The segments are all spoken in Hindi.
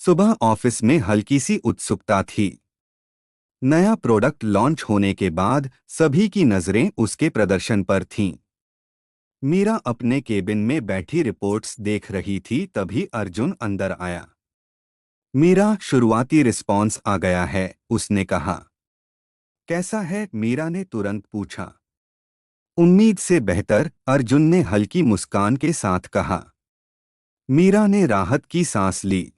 सुबह ऑफिस में हल्की सी उत्सुकता थी। नया प्रोडक्ट लॉन्च होने के बाद सभी की नजरें उसके प्रदर्शन पर थीं। मीरा अपने केबिन में बैठी रिपोर्ट्स देख रही थी, तभी अर्जुन अंदर आया। मीरा, शुरुआती रिस्पॉन्स आ गया है, उसने कहा। कैसा है? मीरा ने तुरंत पूछा। उम्मीद से बेहतर, अर्जुन ने हल्की मुस्कान के साथ कहा। मीरा ने राहत की सांस ली।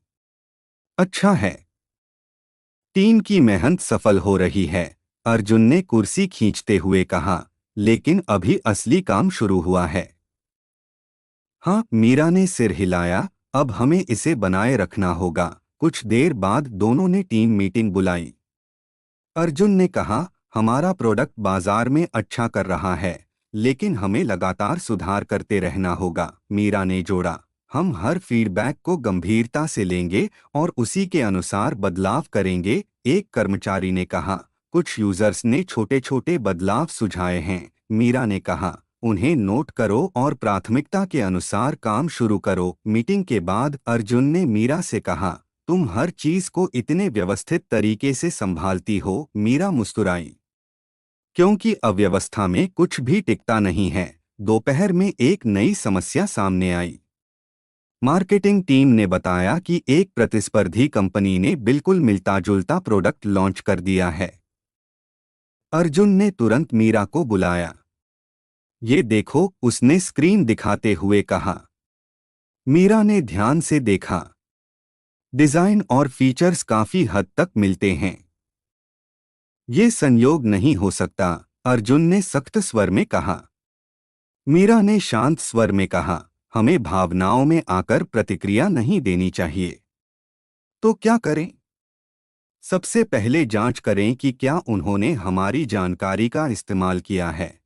अच्छा है। टीम की मेहनत सफल हो रही है, अर्जुन ने कुर्सी खींचते हुए कहा। लेकिन अभी असली काम शुरू हुआ है। हाँ, मीरा ने सिर हिलाया। अब हमें इसे बनाए रखना होगा। कुछ देर बाद दोनों ने टीम मीटिंग बुलाई। अर्जुन ने कहा, हमारा प्रोडक्ट बाजार में अच्छा कर रहा है, लेकिन हमें लगातार सुधार करते रहना होगा। मीरा ने जोड़ा, हम हर फीडबैक को गंभीरता से लेंगे और उसी के अनुसार बदलाव करेंगे। एक कर्मचारी ने कहा। कुछ यूजर्स ने छोटे छोटे बदलाव सुझाए हैं, मीरा ने कहा। उन्हें नोट करो और प्राथमिकता के अनुसार काम शुरू करो। मीटिंग के बाद अर्जुन ने मीरा से कहा, तुम हर चीज को इतने व्यवस्थित तरीके से संभालती हो। मीरा मुस्कुराई, क्योंकि अव्यवस्था में कुछ भी टिकता नहीं है। दोपहर में एक नई समस्या सामने आई। मार्केटिंग टीम ने बताया कि एक प्रतिस्पर्धी कंपनी ने बिल्कुल मिलता जुलता प्रोडक्ट लॉन्च कर दिया है। अर्जुन ने तुरंत मीरा को बुलाया। ये देखो, उसने स्क्रीन दिखाते हुए कहा। मीरा ने ध्यान से देखा। डिजाइन और फीचर्स काफी हद तक मिलते हैं। ये संयोग नहीं हो सकता, अर्जुन ने सख्त स्वर में कहा। मीरा ने शांत स्वर में कहा, हमें भावनाओं में आकर प्रतिक्रिया नहीं देनी चाहिए। तो क्या करें? सबसे पहले जांच करें कि क्या उन्होंने हमारी जानकारी का इस्तेमाल किया है,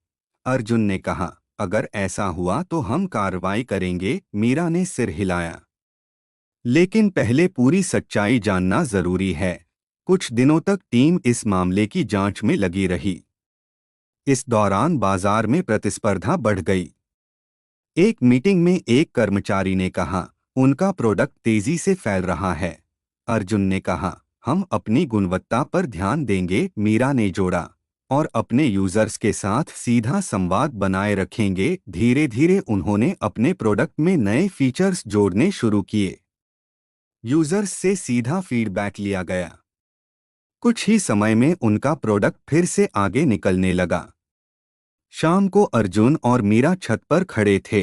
अर्जुन ने कहा। अगर ऐसा हुआ तो हम कार्रवाई करेंगे। मीरा ने सिर हिलाया। लेकिन पहले पूरी सच्चाई जानना जरूरी है। कुछ दिनों तक टीम इस मामले की जांच में लगी रही। इस दौरान बाजार में प्रतिस्पर्धा बढ़ गई। एक मीटिंग में एक कर्मचारी ने कहा, उनका प्रोडक्ट तेजी से फैल रहा है। अर्जुन ने कहा, हम अपनी गुणवत्ता पर ध्यान देंगे। मीरा ने जोड़ा, और अपने यूजर्स के साथ सीधा संवाद बनाए रखेंगे। धीरे धीरे उन्होंने अपने प्रोडक्ट में नए फीचर्स जोड़ने शुरू किए। यूजर्स से सीधा फीडबैक लिया गया। कुछ ही समय में उनका प्रोडक्ट फिर से आगे निकलने लगा। शाम को अर्जुन और मीरा छत पर खड़े थे।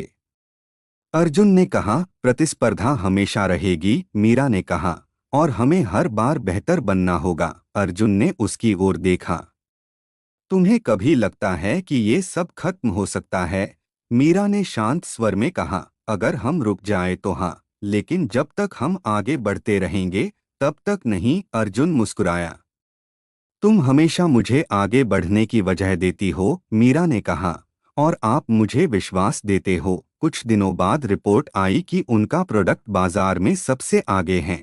अर्जुन ने कहा, प्रतिस्पर्धा हमेशा रहेगी। मीरा ने कहा, और हमें हर बार बेहतर बनना होगा। अर्जुन ने उसकी ओर देखा। तुम्हें कभी लगता है कि ये सब खत्म हो सकता है? मीरा ने शांत स्वर में कहा, अगर हम रुक जाए तो हाँ, लेकिन जब तक हम आगे बढ़ते रहेंगे तब तक नहीं। अर्जुन मुस्कुराया। तुम हमेशा मुझे आगे बढ़ने की वजह देती हो, मीरा ने कहा, और आप मुझे विश्वास देते हो। कुछ दिनों बाद रिपोर्ट आई कि उनका प्रोडक्ट बाजार में सबसे आगे है।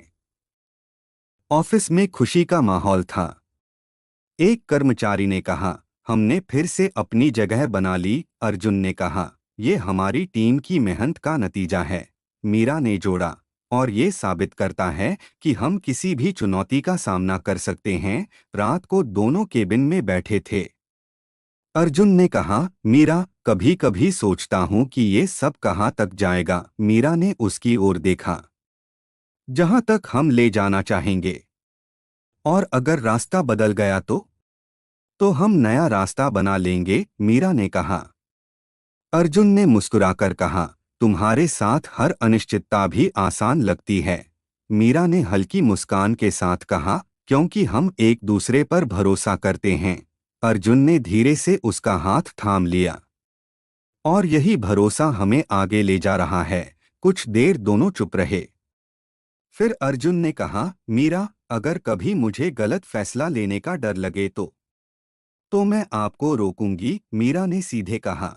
ऑफिस में खुशी का माहौल था। एक कर्मचारी ने कहा, हमने फिर से अपनी जगह बना ली। अर्जुन ने कहा, ये हमारी टीम की मेहनत का नतीजा है। मीरा ने जोड़ा, और ये साबित करता है कि हम किसी भी चुनौती का सामना कर सकते हैं। रात को दोनों केबिन में बैठे थे। अर्जुन ने कहा, मीरा, कभी कभी सोचता हूँ कि ये सब कहाँ तक जाएगा। मीरा ने उसकी ओर देखा। जहाँ तक हम ले जाना चाहेंगे। और अगर रास्ता बदल गया तो हम नया रास्ता बना लेंगे, मीरा ने कहा। अर्जुन ने मुस्कुराकर कहा, तुम्हारे साथ हर अनिश्चितता भी आसान लगती है। मीरा ने हल्की मुस्कान के साथ कहा, क्योंकि हम एक दूसरे पर भरोसा करते हैं। अर्जुन ने धीरे से उसका हाथ थाम लिया। और यही भरोसा हमें आगे ले जा रहा है। कुछ देर दोनों चुप रहे। फिर अर्जुन ने कहा, मीरा, अगर कभी मुझे गलत फैसला लेने का डर लगे तो मैं आपको रोकूंगी। मीरा ने सीधे कहा।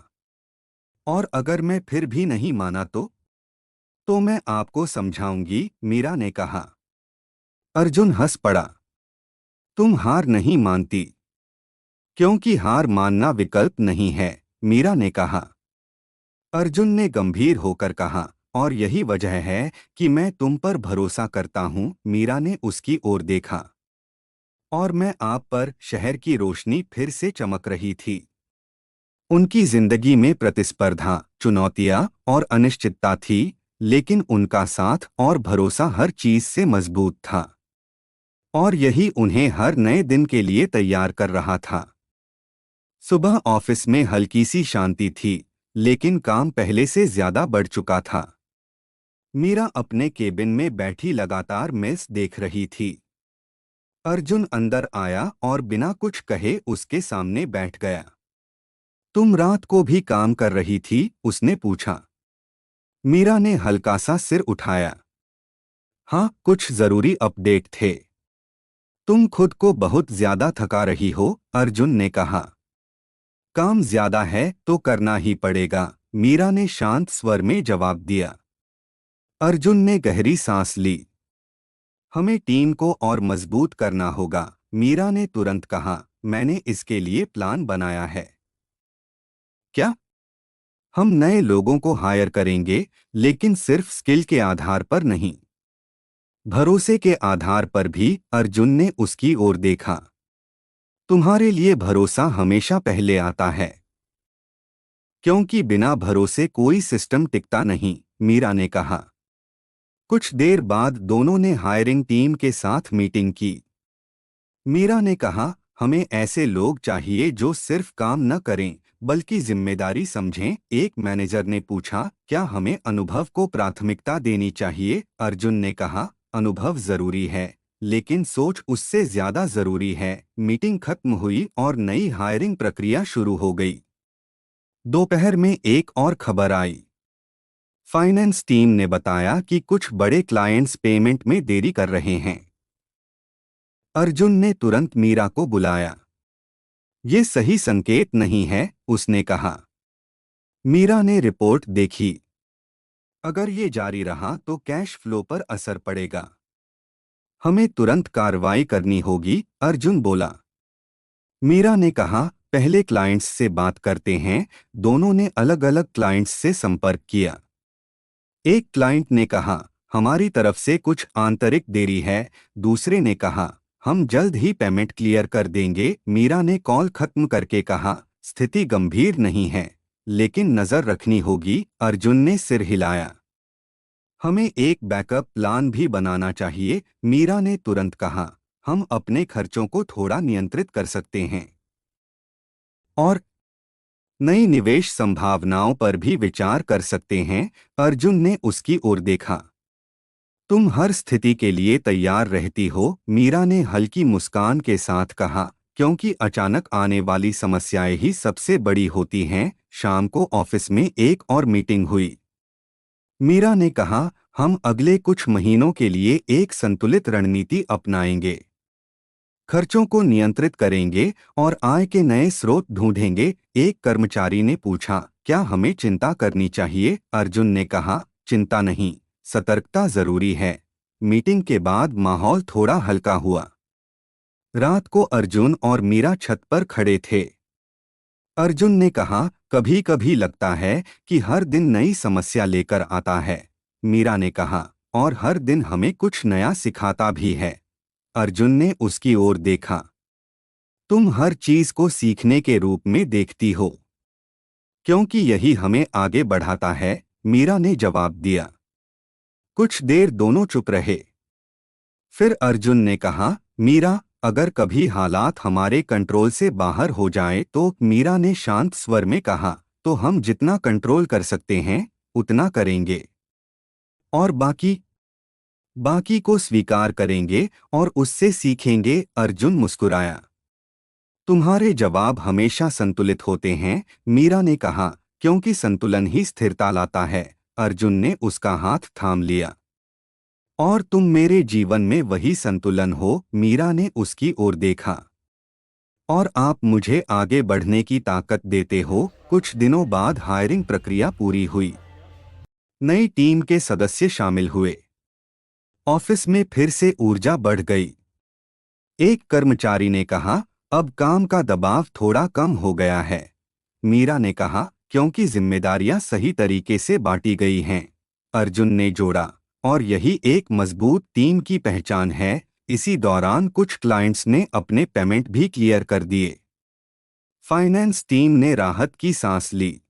और अगर मैं फिर भी नहीं माना तो मैं आपको समझाऊंगी, मीरा ने कहा। अर्जुन हंस पड़ा। तुम हार नहीं मानती? क्योंकि हार मानना विकल्प नहीं है, मीरा ने कहा। अर्जुन ने गंभीर होकर कहा, और यही वजह है कि मैं तुम पर भरोसा करता हूँ। मीरा ने उसकी ओर देखा। और मैं आप पर। शहर की रोशनी फिर से चमक रही थी। उनकी जिंदगी में प्रतिस्पर्धा, चुनौतियां और अनिश्चितता थी, लेकिन उनका साथ और भरोसा हर चीज से मजबूत था। और यही उन्हें हर नए दिन के लिए तैयार कर रहा था। सुबह ऑफिस में हल्की सी शांति थी, लेकिन काम पहले से ज्यादा बढ़ चुका था। मीरा अपने केबिन में बैठी लगातार मेल्स देख रही थी। अर्जुन अंदर आया और बिना कुछ कहे उसके सामने बैठ गया। तुम रात को भी काम कर रही थी? उसने पूछा। मीरा ने हल्का सा सिर उठाया। हाँ, कुछ जरूरी अपडेट थे। तुम खुद को बहुत ज्यादा थका रही हो, अर्जुन ने कहा। काम ज्यादा है तो करना ही पड़ेगा, मीरा ने शांत स्वर में जवाब दिया। अर्जुन ने गहरी सांस ली। हमें टीम को और मजबूत करना होगा, मीरा ने तुरंत कहा। मैंने इसके लिए प्लान बनाया है। क्या? हम नए लोगों को हायर करेंगे, लेकिन सिर्फ स्किल के आधार पर नहीं, भरोसे के आधार पर भी। अर्जुन ने उसकी ओर देखा। तुम्हारे लिए भरोसा हमेशा पहले आता है, क्योंकि बिना भरोसे कोई सिस्टम टिकता नहीं, मीरा ने कहा। कुछ देर बाद दोनों ने हायरिंग टीम के साथ मीटिंग की। मीरा ने कहा, हमें ऐसे लोग चाहिए जो सिर्फ काम न करें बल्कि जिम्मेदारी समझें। एक मैनेजर ने पूछा, क्या हमें अनुभव को प्राथमिकता देनी चाहिए? अर्जुन ने कहा, अनुभव जरूरी है, लेकिन सोच उससे ज्यादा जरूरी है। मीटिंग खत्म हुई और नई हायरिंग प्रक्रिया शुरू हो गई। दोपहर में एक और खबर आई। फाइनेंस टीम ने बताया कि कुछ बड़े क्लाइंट्स पेमेंट में देरी कर रहे हैं। अर्जुन ने तुरंत मीरा को बुलाया। ये सही संकेत नहीं है, उसने कहा। मीरा ने रिपोर्ट देखी। अगर ये जारी रहा तो कैश फ्लो पर असर पड़ेगा। हमें तुरंत कार्रवाई करनी होगी, अर्जुन बोला। मीरा ने कहा, पहले क्लाइंट्स से बात करते हैं। दोनों ने अलग अलग क्लाइंट्स से संपर्क किया। एक क्लाइंट ने कहा, हमारी तरफ से कुछ आंतरिक देरी है। दूसरे ने कहा, हम जल्द ही पेमेंट क्लियर कर देंगे। मीरा ने कॉल खत्म करके कहा, स्थिति गंभीर नहीं है, लेकिन नजर रखनी होगी। अर्जुन ने सिर हिलाया। हमें एक बैकअप प्लान भी बनाना चाहिए, मीरा ने तुरंत कहा। हम अपने खर्चों को थोड़ा नियंत्रित कर सकते हैं और नई निवेश संभावनाओं पर भी विचार कर सकते हैं। अर्जुन ने उसकी ओर देखा। तुम हर स्थिति के लिए तैयार रहती हो, मीरा ने हल्की मुस्कान के साथ कहा, क्योंकि अचानक आने वाली समस्याएं ही सबसे बड़ी होती हैं। शाम को ऑफिस में एक और मीटिंग हुई। मीरा ने कहा, हम अगले कुछ महीनों के लिए एक संतुलित रणनीति अपनाएंगे। खर्चों को नियंत्रित करेंगे और आय के नए स्रोत ढूंढेंगे। एक कर्मचारी ने पूछा, क्या हमें चिंता करनी चाहिए? अर्जुन ने कहा, चिंता नहीं, सतर्कता जरूरी है। मीटिंग के बाद माहौल थोड़ा हल्का हुआ। रात को अर्जुन और मीरा छत पर खड़े थे। अर्जुन ने कहा, कभी कभी लगता है कि हर दिन नई समस्या लेकर आता है। मीरा ने कहा, और हर दिन हमें कुछ नया सिखाता भी है। अर्जुन ने उसकी ओर देखा। तुम हर चीज को सीखने के रूप में देखती हो, क्योंकि यही हमें आगे बढ़ाता है, मीरा ने जवाब दिया। कुछ देर दोनों चुप रहे। फिर अर्जुन ने कहा, मीरा, अगर कभी हालात हमारे कंट्रोल से बाहर हो जाए तो? मीरा ने शांत स्वर में कहा, तो हम जितना कंट्रोल कर सकते हैं उतना करेंगे, और बाकी को स्वीकार करेंगे और उससे सीखेंगे। अर्जुन मुस्कुराया। तुम्हारे जवाब हमेशा संतुलित होते हैं, मीरा ने कहा, क्योंकि संतुलन ही स्थिरता लाता है। अर्जुन ने उसका हाथ थाम लिया। और तुम मेरे जीवन में वही संतुलन हो, मीरा ने उसकी ओर देखा। और आप मुझे आगे बढ़ने की ताकत देते हो। कुछ दिनों बाद हायरिंग प्रक्रिया पूरी हुई। नई टीम के सदस्य शामिल हुए। ऑफिस में फिर से ऊर्जा बढ़ गई। एक कर्मचारी ने कहा, अब काम का दबाव थोड़ा कम हो गया है। मीरा ने कहा, क्योंकि जिम्मेदारियां सही तरीके से बांटी गई हैं। अर्जुन ने जोड़ा। और यही एक मजबूत टीम की पहचान है। इसी दौरान कुछ क्लाइंट्स ने अपने पेमेंट भी क्लियर कर दिए। फाइनेंस टीम ने राहत की सांस ली।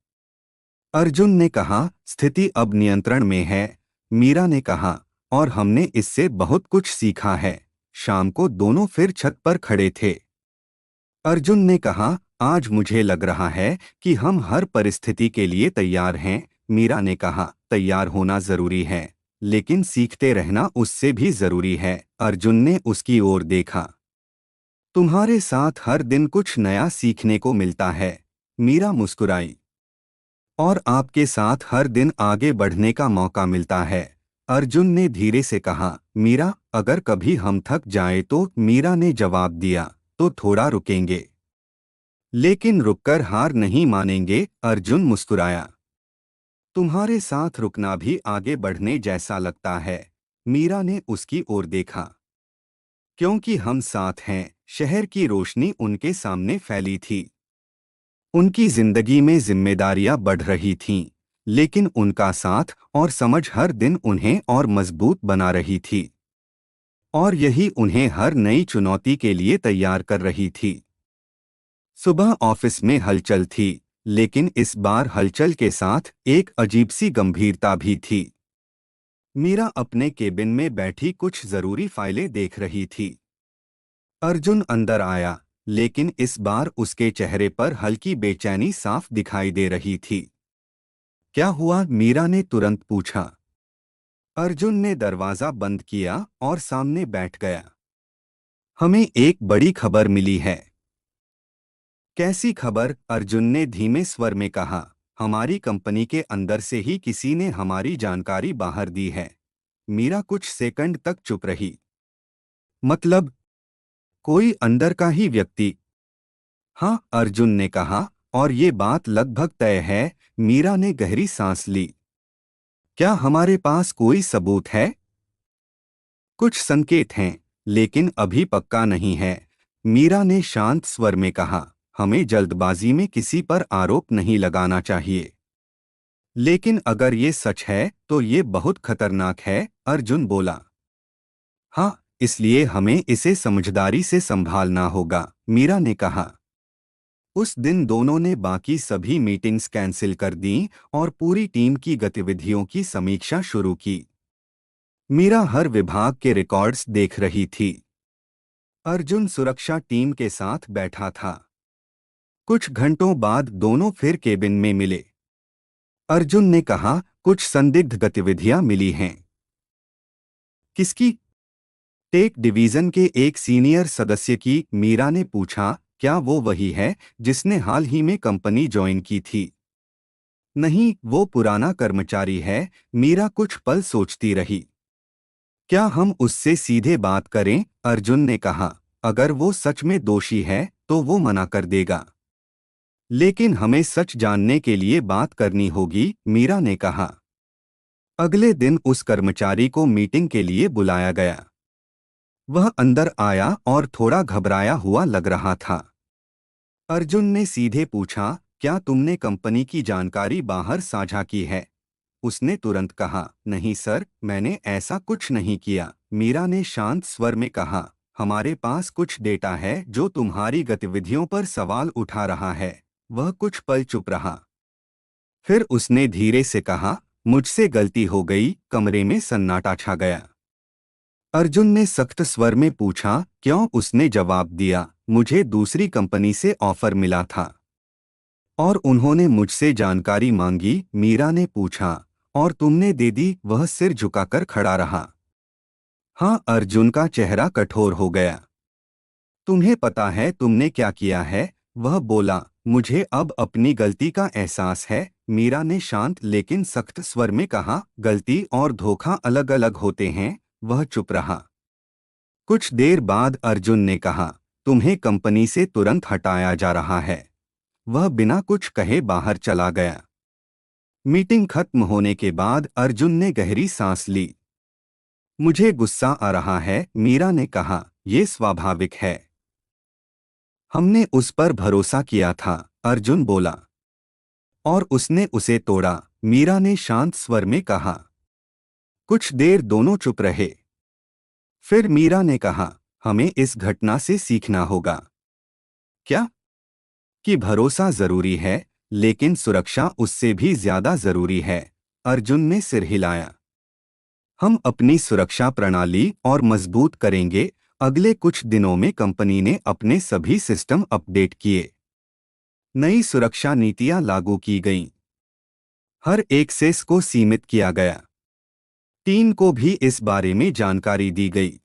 अर्जुन ने कहा, स्थिति अब नियंत्रण में है। मीरा ने कहा, और हमने इससे बहुत कुछ सीखा है। शाम को दोनों फिर छत पर खड़े थे। अर्जुन ने कहा, आज मुझे लग रहा है कि हम हर परिस्थिति के लिए तैयार हैं। मीरा ने कहा, तैयार होना जरूरी है, लेकिन सीखते रहना उससे भी जरूरी है। अर्जुन ने उसकी ओर देखा। तुम्हारे साथ हर दिन कुछ नया सीखने को मिलता है। मीरा मुस्कुराई। और आपके साथ हर दिन आगे बढ़ने का मौका मिलता है। अर्जुन ने धीरे से कहा, मीरा, अगर कभी हम थक जाए तो। मीरा ने जवाब दिया, तो थोड़ा रुकेंगे, लेकिन रुककर हार नहीं मानेंगे। अर्जुन मुस्कुराया। तुम्हारे साथ रुकना भी आगे बढ़ने जैसा लगता है। मीरा ने उसकी ओर देखा। क्योंकि हम साथ हैं। शहर की रोशनी उनके सामने फैली थी। उनकी जिंदगी में जिम्मेदारियां बढ़ रही थीं, लेकिन उनका साथ और समझ हर दिन उन्हें और मजबूत बना रही थी। और यही उन्हें हर नई चुनौती के लिए तैयार कर रही थी। सुबह ऑफिस में हलचल थी, लेकिन इस बार हलचल के साथ एक अजीब सी गंभीरता भी थी। मीरा अपने केबिन में बैठी कुछ जरूरी फाइलें देख रही थी। अर्जुन अंदर आया, लेकिन इस बार उसके चेहरे पर हल्की बेचैनी साफ दिखाई दे रही थी। क्या हुआ? मीरा ने तुरंत पूछा। अर्जुन ने दरवाजा बंद किया और सामने बैठ गया। हमें एक बड़ी खबर मिली है। कैसी खबर? अर्जुन ने धीमे स्वर में कहा। हमारी कंपनी के अंदर से ही किसी ने हमारी जानकारी बाहर दी है। मीरा कुछ सेकंड तक चुप रही। मतलब, कोई अंदर का ही व्यक्ति? हाँ, अर्जुन ने कहा, और ये बात लगभग तय है। मीरा ने गहरी सांस ली। क्या हमारे पास कोई सबूत है? कुछ संकेत हैं, लेकिन अभी पक्का नहीं है। मीरा ने शांत स्वर में कहा, हमें जल्दबाजी में किसी पर आरोप नहीं लगाना चाहिए। लेकिन अगर ये सच है तो ये बहुत खतरनाक है। अर्जुन बोला। हाँ, इसलिए हमें इसे समझदारी से संभालना होगा। मीरा ने कहा। उस दिन दोनों ने बाकी सभी मीटिंग्स कैंसिल कर दीं और पूरी टीम की गतिविधियों की समीक्षा शुरू की। मीरा हर विभाग के रिकॉर्ड्स देख रही थी। अर्जुन सुरक्षा टीम के साथ बैठा था। कुछ घंटों बाद दोनों फिर केबिन में मिले। अर्जुन ने कहा, कुछ संदिग्ध गतिविधियां मिली हैं। किसकी? टेक डिवीजन के एक सीनियर सदस्य की। मीरा ने पूछा, क्या वो वही है जिसने हाल ही में कंपनी ज्वाइन की थी? नहीं, वो पुराना कर्मचारी है। मीरा कुछ पल सोचती रही। क्या हम उससे सीधे बात करें? अर्जुन ने कहा। अगर वो सच में दोषी है तो वो मना कर देगा, लेकिन हमें सच जानने के लिए बात करनी होगी। मीरा ने कहा। अगले दिन उस कर्मचारी को मीटिंग के लिए बुलाया गया। वह अंदर आया और थोड़ा घबराया हुआ लग रहा था। अर्जुन ने सीधे पूछा, क्या तुमने कंपनी की जानकारी बाहर साझा की है? उसने तुरंत कहा, नहीं सर, मैंने ऐसा कुछ नहीं किया। मीरा ने शांत स्वर में कहा, हमारे पास कुछ डेटा है जो तुम्हारी गतिविधियों पर सवाल उठा रहा है। वह कुछ पल चुप रहा। फिर उसने धीरे से कहा, मुझसे गलती हो गई। कमरे में सन्नाटा छा गया। अर्जुन ने सख्त स्वर में पूछा, क्यों? उसने जवाब दिया, मुझे दूसरी कंपनी से ऑफर मिला था और उन्होंने मुझसे जानकारी मांगी। मीरा ने पूछा, और तुमने दे दी? वह सिर झुकाकर खड़ा रहा। हाँ। अर्जुन का चेहरा कठोर हो गया। तुम्हें पता है तुमने क्या किया है? वह बोला, मुझे अब अपनी गलती का एहसास है। मीरा ने शांत लेकिन सख्त स्वर में कहा, गलती और धोखा अलग अलग होते हैं। वह चुप रहा। कुछ देर बाद अर्जुन ने कहा, तुम्हें कंपनी से तुरंत हटाया जा रहा है। वह बिना कुछ कहे बाहर चला गया। मीटिंग खत्म होने के बाद अर्जुन ने गहरी सांस ली। मुझे गुस्सा आ रहा है। मीरा ने कहा, यह स्वाभाविक है। हमने उस पर भरोसा किया था। अर्जुन बोला। और उसने उसे तोड़ा। मीरा ने शांत स्वर में कहा। कुछ देर दोनों चुप रहे। फिर मीरा ने कहा, हमें इस घटना से सीखना होगा। क्या? कि भरोसा जरूरी है, लेकिन सुरक्षा उससे भी ज्यादा जरूरी है। अर्जुन ने सिर हिलाया। हम अपनी सुरक्षा प्रणाली और मजबूत करेंगे। अगले कुछ दिनों में कंपनी ने अपने सभी सिस्टम अपडेट किए। नई सुरक्षा नीतियां लागू की गईं। हर एक सेस को सीमित किया गया। टीम को भी इस बारे में जानकारी दी गई।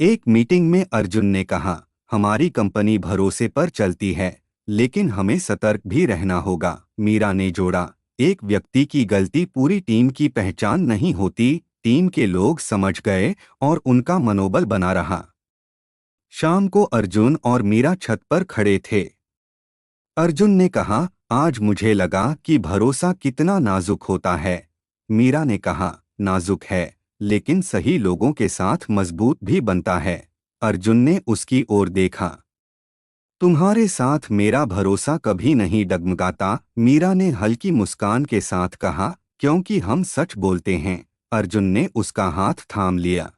एक मीटिंग में अर्जुन ने कहा, हमारी कंपनी भरोसे पर चलती है, लेकिन हमें सतर्क भी रहना होगा। मीरा ने जोड़ा, एक व्यक्ति की गलती पूरी टीम की पहचान नहीं होती। टीम के लोग समझ गए और उनका मनोबल बना रहा। शाम को अर्जुन और मीरा छत पर खड़े थे। अर्जुन ने कहा, आज मुझे लगा कि भरोसा कितना नाजुक होता है। मीरा ने कहा, नाजुक है, लेकिन सही लोगों के साथ मजबूत भी बनता है। अर्जुन ने उसकी ओर देखा। तुम्हारे साथ मेरा भरोसा कभी नहीं डगमगाता। मीरा ने हल्की मुस्कान के साथ कहा, क्योंकि हम सच बोलते हैं। अर्जुन ने उसका हाथ थाम लिया।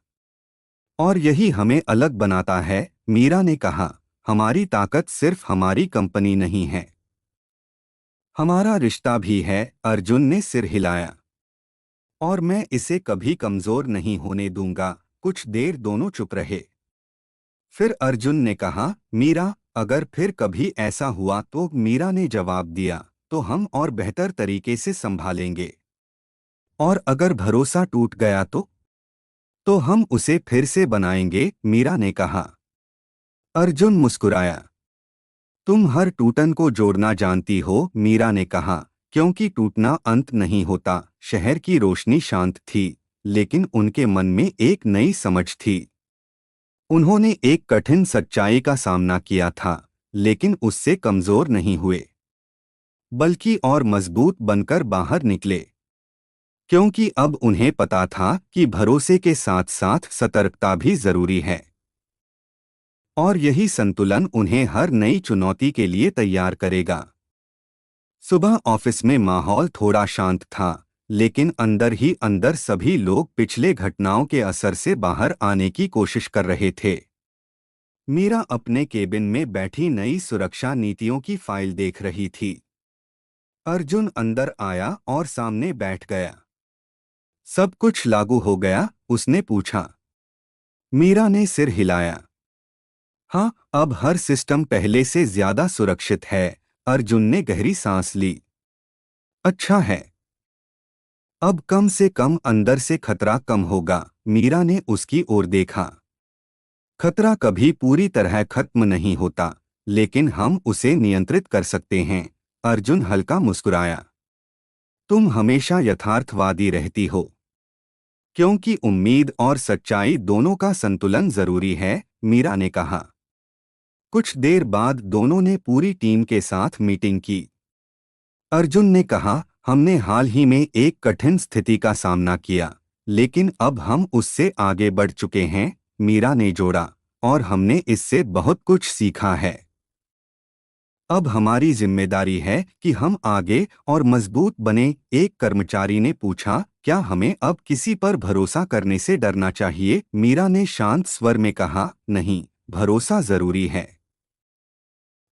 और यही हमें अलग बनाता है, मीरा ने कहा। हमारी ताकत सिर्फ हमारी कंपनी नहीं है, हमारा रिश्ता भी है। अर्जुन ने सिर हिलाया। और मैं इसे कभी कमजोर नहीं होने दूंगा। कुछ देर दोनों चुप रहे। फिर अर्जुन ने कहा, मीरा, अगर फिर कभी ऐसा हुआ तो? मीरा ने जवाब दिया, तो हम और बेहतर तरीके से संभालेंगे। और अगर भरोसा टूट गया तो हम उसे फिर से बनाएंगे, मीरा ने कहा। अर्जुन मुस्कुराया। तुम हर टूटन को जोड़ना जानती हो, मीरा ने कहा, क्योंकि टूटना अंत नहीं होता। शहर की रोशनी शांत थी, लेकिन उनके मन में एक नई समझ थी। उन्होंने एक कठिन सच्चाई का सामना किया था, लेकिन उससे कमजोर नहीं हुए, बल्कि और मजबूत बनकर बाहर निकले। क्योंकि अब उन्हें पता था कि भरोसे के साथ साथ सतर्कता भी जरूरी है। और यही संतुलन उन्हें हर नई चुनौती के लिए तैयार करेगा। सुबह ऑफिस में माहौल थोड़ा शांत था, लेकिन अंदर ही अंदर सभी लोग पिछले घटनाओं के असर से बाहर आने की कोशिश कर रहे थे। मीरा अपने केबिन में बैठी नई सुरक्षा नीतियों की फाइल देख रही थी। अर्जुन अंदर आया और सामने बैठ गया। सब कुछ लागू हो गया? उसने पूछा। मीरा ने सिर हिलाया। हाँ, अब हर सिस्टम पहले से ज्यादा सुरक्षित है। अर्जुन ने गहरी सांस ली। अच्छा है, अब कम से कम अंदर से खतरा कम होगा। मीरा ने उसकी ओर देखा। खतरा कभी पूरी तरह खत्म नहीं होता, लेकिन हम उसे नियंत्रित कर सकते हैं। अर्जुन हल्का मुस्कुराया। तुम हमेशा यथार्थवादी रहती हो, क्योंकि उम्मीद और सच्चाई दोनों का संतुलन जरूरी है, मीरा ने कहा। कुछ देर बाद दोनों ने पूरी टीम के साथ मीटिंग की। अर्जुन ने कहा, हमने हाल ही में एक कठिन स्थिति का सामना किया, लेकिन अब हम उससे आगे बढ़ चुके हैं। मीरा ने जोड़ा, और हमने इससे बहुत कुछ सीखा है। अब हमारी जिम्मेदारी है कि हम आगे और मजबूत बने। एक कर्मचारी ने पूछा, क्या हमें अब किसी पर भरोसा करने से डरना चाहिए? मीरा ने शांत स्वर में कहा, नहीं, भरोसा जरूरी है,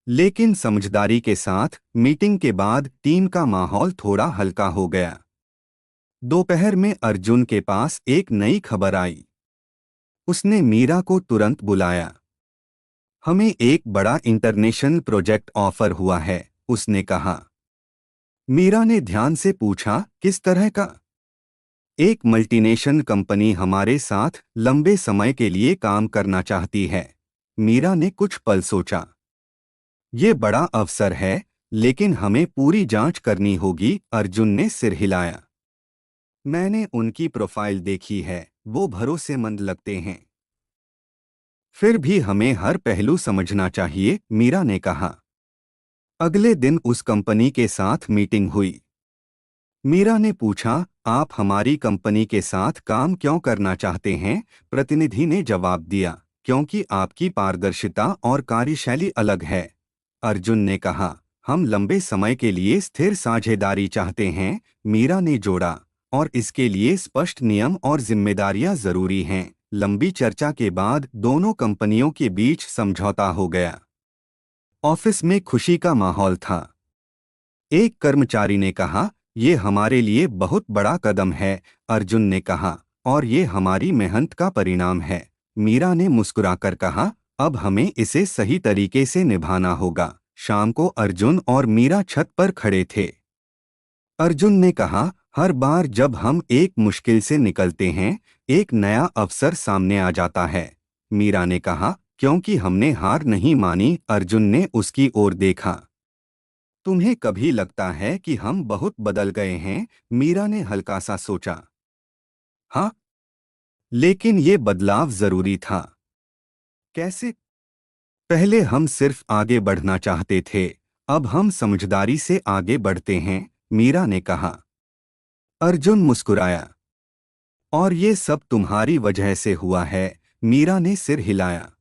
लेकिन समझदारी के साथ। मीटिंग के बाद टीम का माहौल थोड़ा हल्का हो गया। दोपहर में अर्जुन के पास एक नई खबर आई। उसने मीरा को तुरंत बुलाया। हमें एक बड़ा इंटरनेशनल प्रोजेक्ट ऑफर हुआ है, उसने कहा। मीरा ने ध्यान से पूछा, किस तरह का? एक मल्टीनेशनल कंपनी हमारे साथ लंबे समय के लिए काम करना चाहती है। मीरा ने कुछ पल सोचा। ये बड़ा अवसर है, लेकिन हमें पूरी जांच करनी होगी। अर्जुन ने सिर हिलाया। मैंने उनकी प्रोफाइल देखी है, वो भरोसेमंद लगते हैं। फिर भी हमें हर पहलू समझना चाहिए, मीरा ने कहा। अगले दिन उस कंपनी के साथ मीटिंग हुई। मीरा ने पूछा, आप हमारी कंपनी के साथ काम क्यों करना चाहते हैं? प्रतिनिधि ने जवाब दिया, क्योंकि आपकी पारदर्शिता और कार्यशैली अलग है। अर्जुन ने कहा, हम लंबे समय के लिए स्थिर साझेदारी चाहते हैं। मीरा ने जोड़ा, और इसके लिए स्पष्ट नियम और जिम्मेदारियां जरूरी हैं। लंबी चर्चा के बाद दोनों कंपनियों के बीच समझौता हो गया। ऑफिस में खुशी का माहौल था। एक कर्मचारी ने कहा, ये हमारे लिए बहुत बड़ा कदम है। अर्जुन ने कहा, और ये हमारी मेहनत का परिणाम है। मीरा ने मुस्कुराकर कहा, अब हमें इसे सही तरीके से निभाना होगा। शाम को अर्जुन और मीरा छत पर खड़े थे। अर्जुन ने कहा, हर बार जब हम एक मुश्किल से निकलते हैं, एक नया अवसर सामने आ जाता है। मीरा ने कहा, क्योंकि हमने हार नहीं मानी। अर्जुन ने उसकी ओर देखा। तुम्हें कभी लगता है कि हम बहुत बदल गए हैं? मीरा ने हल्का सा सोचा। हाँ, लेकिन ये बदलाव जरूरी था। कैसे? पहले हम सिर्फ आगे बढ़ना चाहते थे, अब हम समझदारी से आगे बढ़ते हैं, मीरा ने कहा। अर्जुन मुस्कुराया। और ये सब तुम्हारी वजह से हुआ है? मीरा ने सिर हिलाया।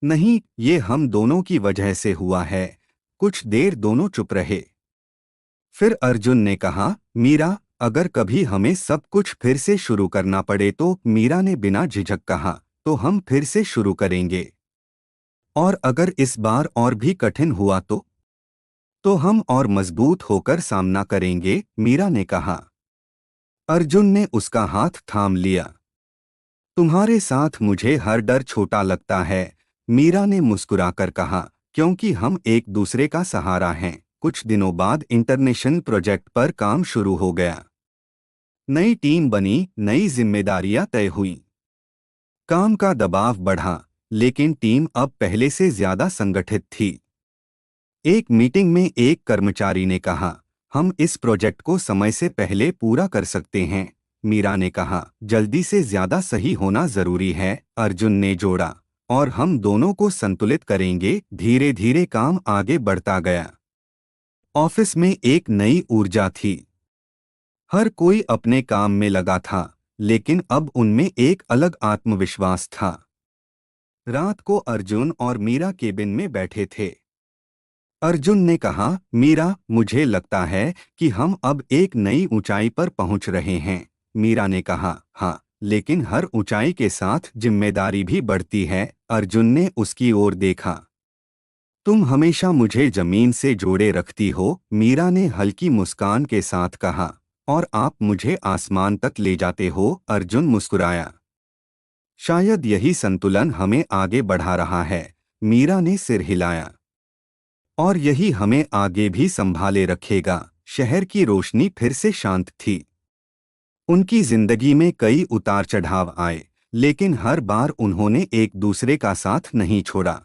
नहीं, ये हम दोनों की वजह से हुआ है। कुछ देर दोनों चुप रहे। फिर अर्जुन ने कहा, मीरा, अगर कभी हमें सब कुछ फिर से शुरू करना पड़े तो? मीरा ने बिना झिझक कहा, तो हम फिर से शुरू करेंगे। और अगर इस बार और भी कठिन हुआ तो हम और मजबूत होकर सामना करेंगे, मीरा ने कहा। अर्जुन ने उसका हाथ थाम लिया। तुम्हारे साथ मुझे हर डर छोटा लगता है, मीरा ने मुस्कुराकर कहा, क्योंकि हम एक दूसरे का सहारा हैं। कुछ दिनों बाद इंटरनेशनल प्रोजेक्ट पर काम शुरू हो गया। नई टीम बनी, नई जिम्मेदारियां तय हुईं। काम का दबाव बढ़ा, लेकिन टीम अब पहले से ज्यादा संगठित थी। एक मीटिंग में एक कर्मचारी ने कहा, हम इस प्रोजेक्ट को समय से पहले पूरा कर सकते हैं। मीरा ने कहा, जल्दी से ज्यादा सही होना जरूरी है। अर्जुन ने जोड़ा, और हम दोनों को संतुलित करेंगे। धीरे धीरे काम आगे बढ़ता गया। ऑफिस में एक नई ऊर्जा थी। हर कोई अपने काम में लगा था, लेकिन अब उनमें एक अलग आत्मविश्वास था। रात को अर्जुन और मीरा केबिन में बैठे थे। अर्जुन ने कहा, मीरा, मुझे लगता है कि हम अब एक नई ऊंचाई पर पहुंच रहे हैं। मीरा ने कहा, हाँ, लेकिन हर ऊंचाई के साथ जिम्मेदारी भी बढ़ती है। अर्जुन ने उसकी ओर देखा। तुम हमेशा मुझे जमीन से जोड़े रखती हो, मीरा ने हल्की मुस्कान के साथ कहा। और आप मुझे आसमान तक ले जाते हो, अर्जुन मुस्कुराया। शायद यही संतुलन हमें आगे बढ़ा रहा है, मीरा ने सिर हिलाया। और यही हमें आगे भी संभाले रखेगा। शहर की रोशनी फिर से शांत थी। उनकी जिंदगी में कई उतार चढ़ाव आए, लेकिन हर बार उन्होंने एक दूसरे का साथ नहीं छोड़ा।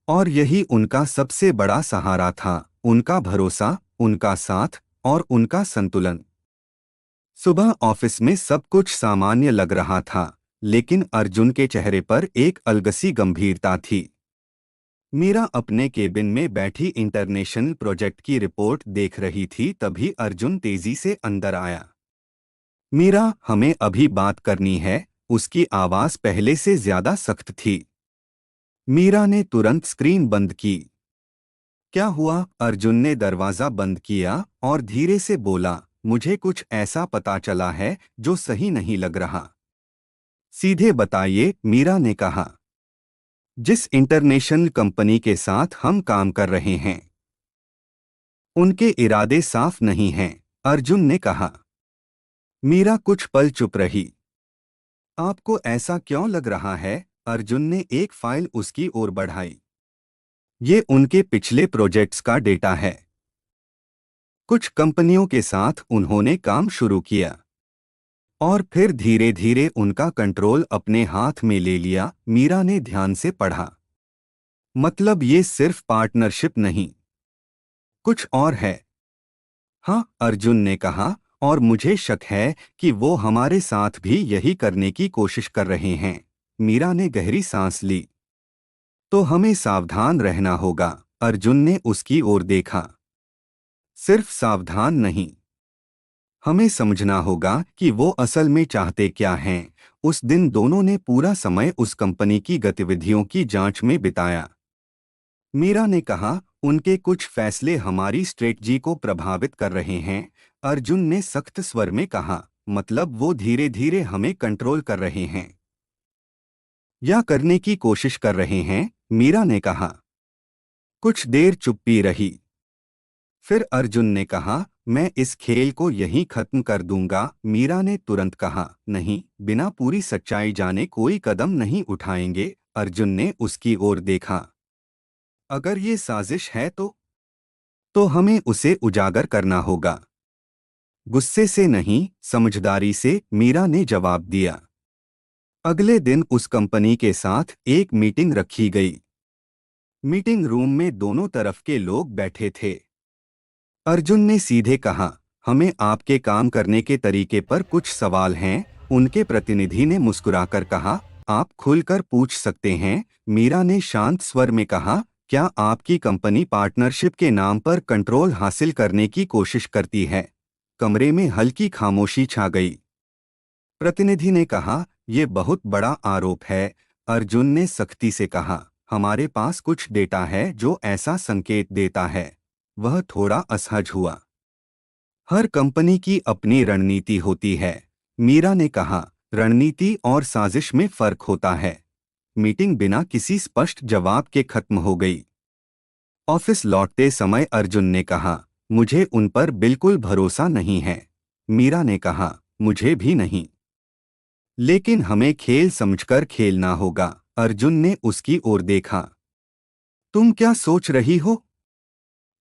और यही उनका सबसे बड़ा सहारा था, उनका भरोसा, उनका साथ और उनका संतुलन। सुबह ऑफिस में सब कुछ सामान्य लग रहा था, लेकिन अर्जुन के चेहरे पर एक अलगसी गंभीरता थी। मीरा अपने केबिन में बैठी इंटरनेशनल प्रोजेक्ट की रिपोर्ट देख रही थी, तभी अर्जुन तेजी से अंदर आया। मीरा, हमें अभी बात करनी है। उसकी आवाज पहले से ज्यादा सख्त थी। मीरा ने तुरंत स्क्रीन बंद की। क्या हुआ? अर्जुन ने दरवाजा बंद किया और धीरे से बोला, मुझे कुछ ऐसा पता चला है जो सही नहीं लग रहा। सीधे बताइए, मीरा ने कहा। जिस इंटरनेशनल कंपनी के साथ हम काम कर रहे हैं, उनके इरादे साफ नहीं हैं, अर्जुन ने कहा। मीरा कुछ पल चुप रही। आपको ऐसा क्यों लग रहा है? अर्जुन ने एक फाइल उसकी ओर बढ़ाई। ये उनके पिछले प्रोजेक्ट्स का डेटा है। कुछ कंपनियों के साथ उन्होंने काम शुरू किया और फिर धीरे धीरे उनका कंट्रोल अपने हाथ में ले लिया। मीरा ने ध्यान से पढ़ा। मतलब ये सिर्फ पार्टनरशिप नहीं, कुछ और है। हाँ, अर्जुन ने कहा, और मुझे शक है कि वो हमारे साथ भी यही करने की कोशिश कर रहे हैं। मीरा ने गहरी सांस ली। तो हमें सावधान रहना होगा, अर्जुन ने उसकी ओर देखा। सिर्फ सावधान नहीं, हमें समझना होगा कि वो असल में चाहते क्या हैं। उस दिन दोनों ने पूरा समय उस कंपनी की गतिविधियों की जांच में बिताया। मीरा ने कहा, उनके कुछ फैसले हमारी स्ट्रेटजी को प्रभावित कर रहे हैं। अर्जुन ने सख्त स्वर में कहा, मतलब वो धीरे धीरे हमें कंट्रोल कर रहे हैं या करने की कोशिश कर रहे हैं? मीरा ने कहा। कुछ देर चुप्पी रही। फिर अर्जुन ने कहा, मैं इस खेल को यहीं खत्म कर दूंगा। मीरा ने तुरंत कहा, नहीं, बिना पूरी सच्चाई जाने कोई कदम नहीं उठाएंगे। अर्जुन ने उसकी ओर देखा। अगर ये साजिश है तो हमें उसे उजागर करना होगा। गुस्से से नहीं, समझदारी से, मीरा ने जवाब दिया। अगले दिन उस कंपनी के साथ एक मीटिंग रखी गई। मीटिंग रूम में दोनों तरफ के लोग बैठे थे। अर्जुन ने सीधे कहा, हमें आपके काम करने के तरीके पर कुछ सवाल हैं। उनके प्रतिनिधि ने मुस्कुराकर कहा, आप खुलकर पूछ सकते हैं। मीरा ने शांत स्वर में कहा, क्या आपकी कंपनी पार्टनरशिप के नाम पर कंट्रोल हासिल करने की कोशिश करती है? कमरे में हल्की खामोशी छा गई। प्रतिनिधि ने कहा, यह बहुत बड़ा आरोप है। अर्जुन ने सख्ती से कहा, हमारे पास कुछ डेटा है जो ऐसा संकेत देता है। वह थोड़ा असहज हुआ। हर कंपनी की अपनी रणनीति होती है। मीरा ने कहा, रणनीति और साजिश में फर्क होता है। मीटिंग बिना किसी स्पष्ट जवाब के खत्म हो गई। ऑफिस लौटते समय अर्जुन ने कहा, मुझे उन पर बिल्कुल भरोसा नहीं है। मीरा ने कहा, मुझे भी नहीं। लेकिन हमें खेल समझकर खेलना होगा। अर्जुन ने उसकी ओर देखा। तुम क्या सोच रही हो?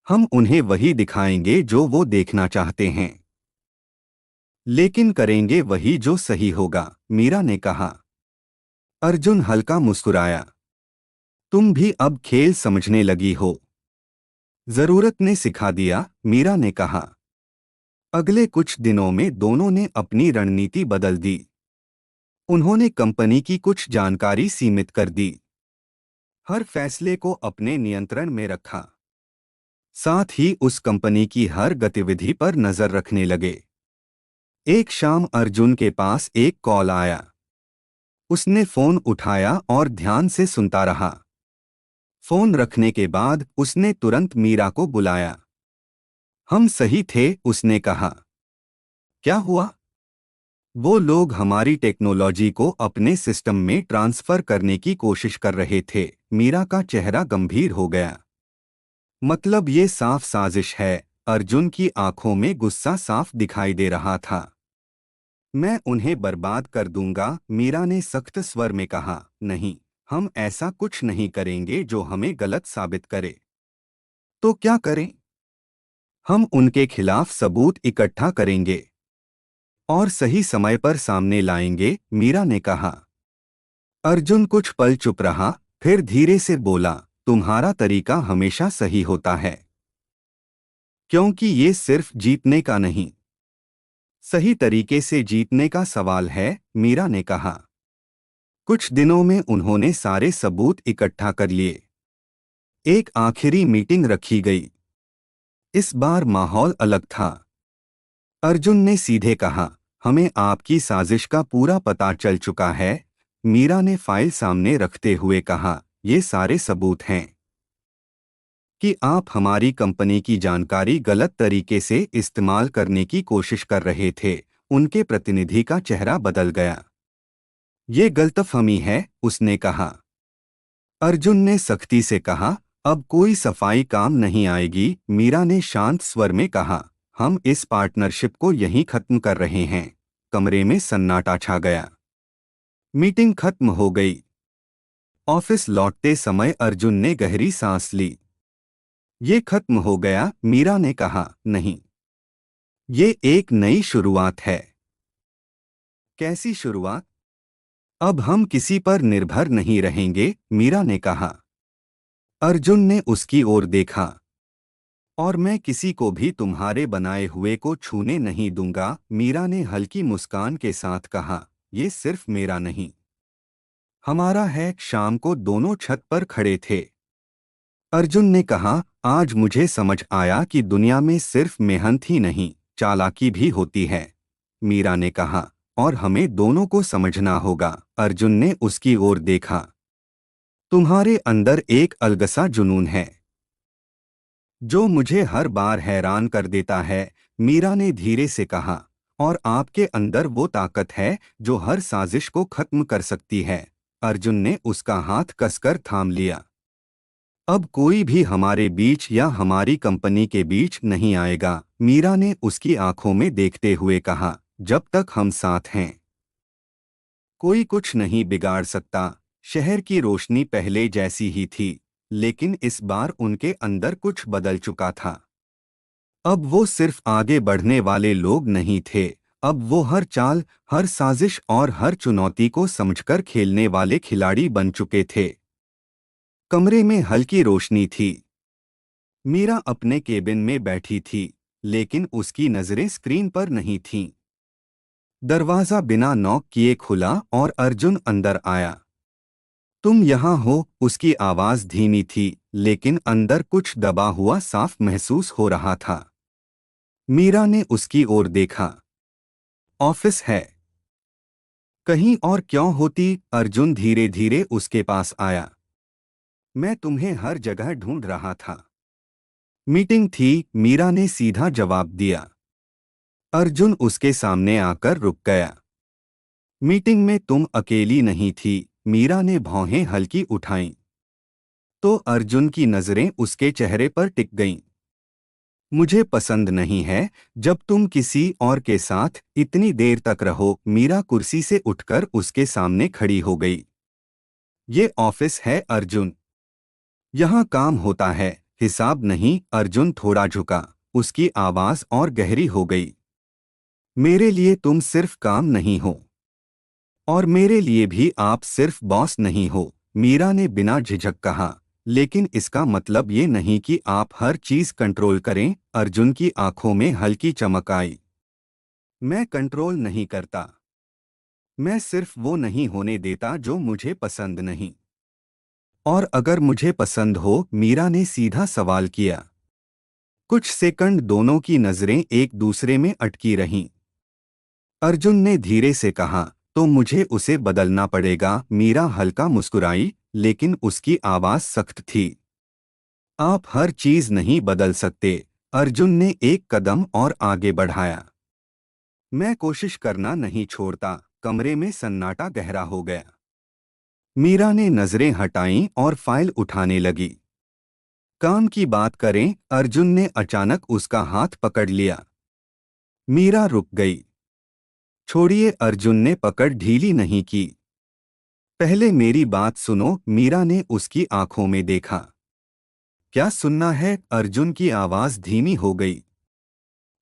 हम उन्हें वही दिखाएंगे जो वो देखना चाहते हैं, लेकिन करेंगे वही जो सही होगा, मीरा ने कहा। अर्जुन हल्का मुस्कुराया। तुम भी अब खेल समझने लगी हो। जरूरत ने सिखा दिया, मीरा ने कहा। अगले कुछ दिनों में दोनों ने अपनी रणनीति बदल दी। उन्होंने कंपनी की कुछ जानकारी सीमित कर दी। हर फैसले को अपने नियंत्रण में रखा। साथ ही उस कंपनी की हर गतिविधि पर नजर रखने लगे। एक शाम अर्जुन के पास एक कॉल आया। उसने फोन उठाया और ध्यान से सुनता रहा। फोन रखने के बाद उसने तुरंत मीरा को बुलाया। हम सही थे, उसने कहा। क्या हुआ? वो लोग हमारी टेक्नोलॉजी को अपने सिस्टम में ट्रांसफर करने की कोशिश कर रहे थे। मीरा का चेहरा गंभीर हो गया। मतलब ये साफ साजिश है। अर्जुन की आंखों में गुस्सा साफ दिखाई दे रहा था। मैं उन्हें बर्बाद कर दूंगा, मीरा ने सख्त स्वर में कहा। नहीं, हम ऐसा कुछ नहीं करेंगे जो हमें गलत साबित करे। तो क्या करें? हम उनके खिलाफ सबूत इकट्ठा करेंगे और सही समय पर सामने लाएंगे, मीरा ने कहा। अर्जुन कुछ पल चुप रहा, फिर धीरे से बोला, तुम्हारा तरीका हमेशा सही होता है, क्योंकि ये सिर्फ जीतने का नहीं, सही तरीके से जीतने का सवाल है, मीरा ने कहा। कुछ दिनों में उन्होंने सारे सबूत इकट्ठा कर लिए। एक आखिरी मीटिंग रखी गई। इस बार माहौल अलग था। अर्जुन ने सीधे कहा, हमें आपकी साजिश का पूरा पता चल चुका है। मीरा ने फाइल सामने रखते हुए कहा, ये सारे सबूत हैं कि आप हमारी कंपनी की जानकारी गलत तरीके से इस्तेमाल करने की कोशिश कर रहे थे। उनके प्रतिनिधि का चेहरा बदल गया। ये गलतफहमी है, उसने कहा। अर्जुन ने सख्ती से कहा, अब कोई सफाई काम नहीं आएगी। मीरा ने शांत स्वर में कहा, हम इस पार्टनरशिप को यहीं खत्म कर रहे हैं। कमरे में सन्नाटा छा गया। मीटिंग खत्म हो गई। ऑफिस लौटते समय अर्जुन ने गहरी सांस ली। ये खत्म हो गया, मीरा ने कहा। नहीं, ये एक नई शुरुआत है। कैसी शुरुआत? अब हम किसी पर निर्भर नहीं रहेंगे, मीरा ने कहा। अर्जुन ने उसकी ओर देखा। और मैं किसी को भी तुम्हारे बनाए हुए को छूने नहीं दूंगा, मीरा ने हल्की मुस्कान के साथ कहा। ये सिर्फ मेरा नहीं, हमारा है। शाम को दोनों छत पर खड़े थे। अर्जुन ने कहा, आज मुझे समझ आया कि दुनिया में सिर्फ मेहनत ही नहीं, चालाकी भी होती है। मीरा ने कहा, और हमें दोनों को समझना होगा। अर्जुन ने उसकी ओर देखा। तुम्हारे अंदर एक अलगसा जुनून है जो मुझे हर बार हैरान कर देता है। मीरा ने धीरे से कहा, और आपके अंदर वो ताकत है जो हर साजिश को खत्म कर सकती है। अर्जुन ने उसका हाथ कसकर थाम लिया। अब कोई भी हमारे बीच या हमारी कंपनी के बीच नहीं आएगा, मीरा ने उसकी आंखों में देखते हुए कहा। जब तक हम साथ हैं कोई कुछ नहीं बिगाड़ सकता। शहर की रोशनी पहले जैसी ही थी, लेकिन इस बार उनके अंदर कुछ बदल चुका था। अब वो सिर्फ आगे बढ़ने वाले लोग नहीं थे, अब वो हर चाल, हर साजिश और हर चुनौती को समझकर खेलने वाले खिलाड़ी बन चुके थे। कमरे में हल्की रोशनी थी। मीरा अपने केबिन में बैठी थी, लेकिन उसकी नजरें स्क्रीन पर नहीं थीं। दरवाजा बिना नॉक किए खुला और अर्जुन अंदर आया। तुम यहाँ हो, उसकी आवाज धीमी थी, लेकिन अंदर कुछ दबा हुआ साफ महसूस हो रहा था। मीरा ने उसकी ओर देखा। ऑफिस है। कहीं और क्यों होती? अर्जुन धीरे धीरे उसके पास आया। मैं तुम्हें हर जगह ढूंढ रहा था। मीटिंग थी, मीरा ने सीधा जवाब दिया। अर्जुन उसके सामने आकर रुक गया। मीटिंग में तुम अकेली नहीं थी, मीरा ने भौहें हल्की उठाईं। तो अर्जुन की नजरें उसके चेहरे पर टिक गईं। मुझे पसंद नहीं है जब तुम किसी और के साथ इतनी देर तक रहो। मीरा कुर्सी से उठकर उसके सामने खड़ी हो गई। ये ऑफिस है अर्जुन। यहाँ काम होता है, हिसाब नहीं। अर्जुन थोड़ा झुका, उसकी आवाज और गहरी हो गई। मेरे लिए तुम सिर्फ काम नहीं हो, और मेरे लिए भी आप सिर्फ बॉस नहीं हो, मीरा ने बिना झिझक कहा। लेकिन इसका मतलब ये नहीं कि आप हर चीज कंट्रोल करें। अर्जुन की आंखों में हल्की चमक आई। मैं कंट्रोल नहीं करता, मैं सिर्फ वो नहीं होने देता जो मुझे पसंद नहीं। और अगर मुझे पसंद हो? मीरा ने सीधा सवाल किया। कुछ सेकंड दोनों की नजरें एक दूसरे में अटकी रहीं। अर्जुन ने धीरे से कहा, तो मुझे उसे बदलना पड़ेगा। मीरा हल्का मुस्कुराई, लेकिन उसकी आवाज सख्त थी। आप हर चीज नहीं बदल सकते। अर्जुन ने एक कदम और आगे बढ़ाया। मैं कोशिश करना नहीं छोड़ता। कमरे में सन्नाटा गहरा हो गया। मीरा ने नजरें हटाईं और फाइल उठाने लगी। काम की बात करें। अर्जुन ने अचानक उसका हाथ पकड़ लिया। मीरा रुक गई। छोड़िए। अर्जुन ने पकड़ ढीली नहीं की। पहले मेरी बात सुनो। मीरा ने उसकी आंखों में देखा। क्या सुनना है? अर्जुन की आवाज धीमी हो गई।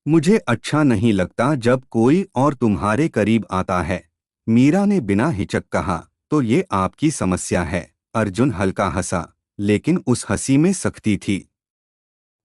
मुझे अच्छा नहीं लगता जब कोई और तुम्हारे करीब आता है, मीरा ने बिना हिचक कहा। तो ये आपकी समस्या है। अर्जुन हल्का हंसा, लेकिन उस हंसी में सख्ती थी।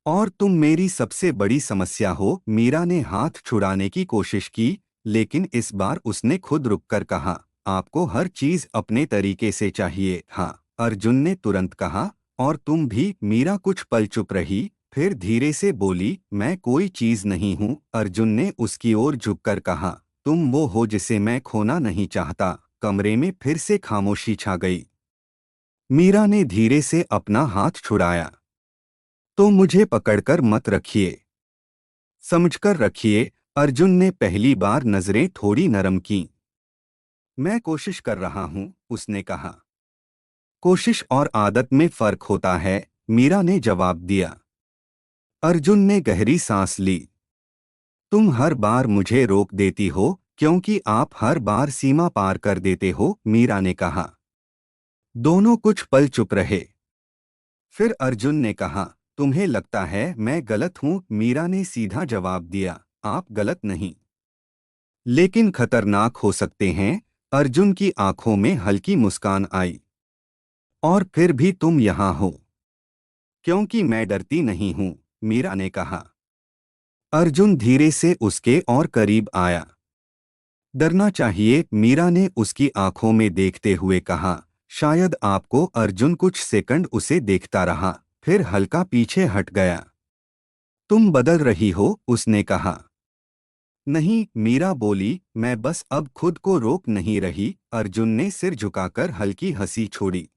और तुम मेरी सबसे बड़ी समस्या हो। मीरा ने हाथ छुड़ाने की कोशिश की, लेकिन इस बार उसने खुद रुककर कहा, आपको हर चीज अपने तरीके से चाहिए। हाँ, अर्जुन ने तुरंत कहा। और तुम भी? मीरा कुछ पल चुप रही, फिर धीरे से बोली, मैं कोई चीज नहीं हूँ। अर्जुन ने उसकी ओर झुककर कहा, तुम वो हो जिसे मैं खोना नहीं चाहता। कमरे में फिर से खामोशी छा गई। मीरा ने धीरे से अपना हाथ छुड़ाया। तो मुझे पकड़कर मत रखिए, समझकर रखिए। अर्जुन ने पहली बार नजरें थोड़ी नरम की। मैं कोशिश कर रहा हूं, उसने कहा। कोशिश और आदत में फर्क होता है, मीरा ने जवाब दिया। अर्जुन ने गहरी सांस ली। तुम हर बार मुझे रोक देती हो, क्योंकि आप हर बार सीमा पार कर देते हो, मीरा ने कहा। दोनों कुछ पल चुप रहे। फिर अर्जुन ने कहा, तुम्हें लगता है मैं गलत हूं? मीरा ने सीधा जवाब दिया, आप गलत नहीं, लेकिन खतरनाक हो सकते हैं। अर्जुन की आंखों में हल्की मुस्कान आई। और फिर भी तुम यहाँ हो क्योंकि मैं डरती नहीं हूं, मीरा ने कहा। अर्जुन धीरे से उसके और करीब आया। डरना चाहिए? मीरा ने उसकी आंखों में देखते हुए कहा। शायद आपको। अर्जुन कुछ सेकंड उसे देखता रहा, फिर हल्का पीछे हट गया। तुम बदल रही हो, उसने कहा। नहीं, मीरा बोली, मैं बस अब खुद को रोक नहीं रही। अर्जुन ने सिर झुकाकर हल्की हंसी छोड़ी।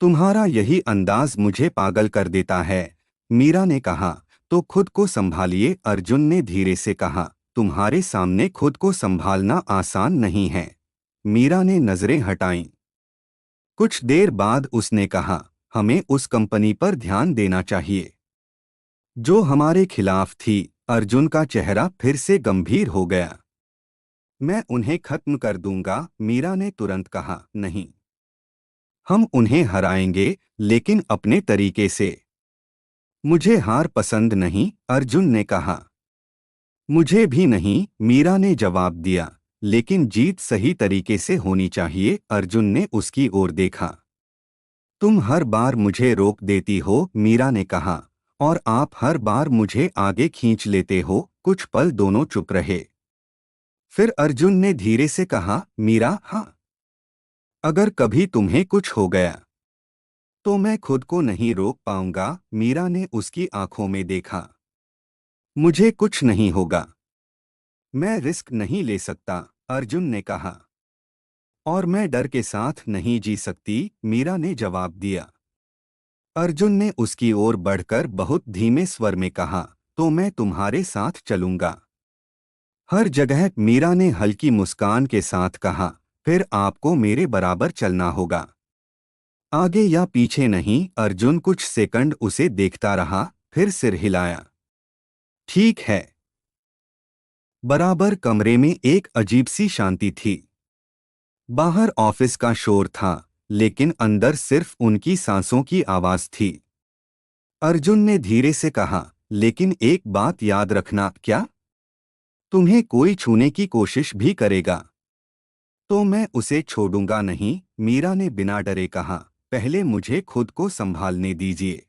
तुम्हारा यही अंदाज मुझे पागल कर देता है, मीरा ने कहा। तो खुद को संभालिए, अर्जुन ने धीरे से कहा। तुम्हारे सामने खुद को संभालना आसान नहीं है। मीरा ने नजरें हटाईं। कुछ देर बाद उसने कहा, हमें उस कंपनी पर ध्यान देना चाहिए जो हमारे खिलाफ थी। अर्जुन का चेहरा फिर से गंभीर हो गया। मैं उन्हें खत्म कर दूंगा, मीरा ने तुरंत कहा। नहीं, हम उन्हें हराएंगे, लेकिन अपने तरीके से। मुझे हार पसंद नहीं, अर्जुन ने कहा। मुझे भी नहीं, मीरा ने जवाब दिया, लेकिन जीत सही तरीके से होनी चाहिए। अर्जुन ने उसकी ओर देखा। तुम हर बार मुझे रोक देती हो, मीरा ने कहा, और आप हर बार मुझे आगे खींच लेते हो। कुछ पल दोनों चुप रहे। फिर अर्जुन ने धीरे से कहा, मीरा, हाँ, अगर कभी तुम्हें कुछ हो गया तो मैं खुद को नहीं रोक पाऊंगा। मीरा ने उसकी आंखों में देखा। मुझे कुछ नहीं होगा, मैं रिस्क नहीं ले सकता, अर्जुन ने कहा। और मैं डर के साथ नहीं जी सकती, मीरा ने जवाब दिया। अर्जुन ने उसकी ओर बढ़कर बहुत धीमे स्वर में कहा, तो मैं तुम्हारे साथ चलूंगा हर जगह। मीरा ने हल्की मुस्कान के साथ कहा, फिर आपको मेरे बराबर चलना होगा, आगे या पीछे नहीं। अर्जुन कुछ सेकंड उसे देखता रहा, फिर सिर हिलाया। ठीक है। बराबर कमरे में एक अजीब सी शांति थी। बाहर ऑफिस का शोर था, लेकिन अंदर सिर्फ उनकी सांसों की आवाज थी। अर्जुन ने धीरे से कहा, लेकिन एक बात याद रखना। क्या? तुम्हें कोई छूने की कोशिश भी करेगा तो मैं उसे छोड़ूंगा नहीं, मीरा ने बिना डरे कहा। पहले मुझे खुद को संभालने दीजिए,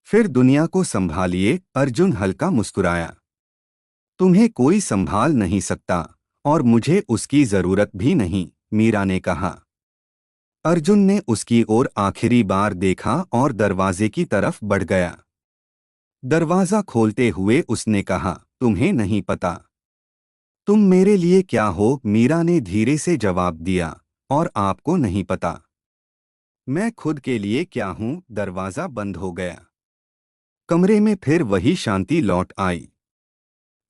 फिर दुनिया को संभालिए। अर्जुन हल्का मुस्कुराया। तुम्हें कोई संभाल नहीं सकता, और मुझे उसकी जरूरत भी नहीं, मीरा ने कहा। अर्जुन ने उसकी ओर आखिरी बार देखा और दरवाजे की तरफ बढ़ गया। दरवाजा खोलते हुए उसने कहा, तुम्हें नहीं पता तुम मेरे लिए क्या हो, मीरा ने धीरे से जवाब दिया, और आपको नहीं पता मैं खुद के लिए क्या हूं। दरवाजा बंद हो गया। कमरे में फिर वही शांति लौट आई,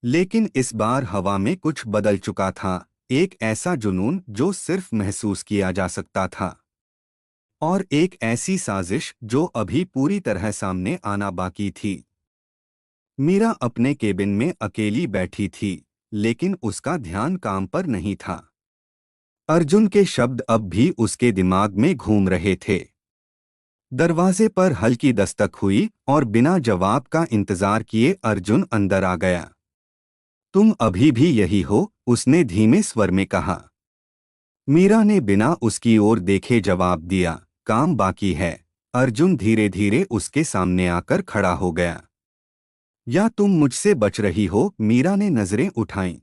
लेकिन इस बार हवा में कुछ बदल चुका था। एक ऐसा जुनून जो सिर्फ महसूस किया जा सकता था, और एक ऐसी साजिश जो अभी पूरी तरह सामने आना बाकी थी। मीरा अपने केबिन में अकेली बैठी थी, लेकिन उसका ध्यान काम पर नहीं था। अर्जुन के शब्द अब भी उसके दिमाग में घूम रहे थे। दरवाजे पर हल्की दस्तक हुई, और बिना जवाब का इंतजार किए अर्जुन अंदर आ गया। तुम अभी भी यही हो, उसने धीमे स्वर में कहा। मीरा ने बिना उसकी ओर देखे जवाब दिया, काम बाकी है। अर्जुन धीरे धीरे उसके सामने आकर खड़ा हो गया। या तुम मुझसे बच रही हो? मीरा ने नजरें उठाईं।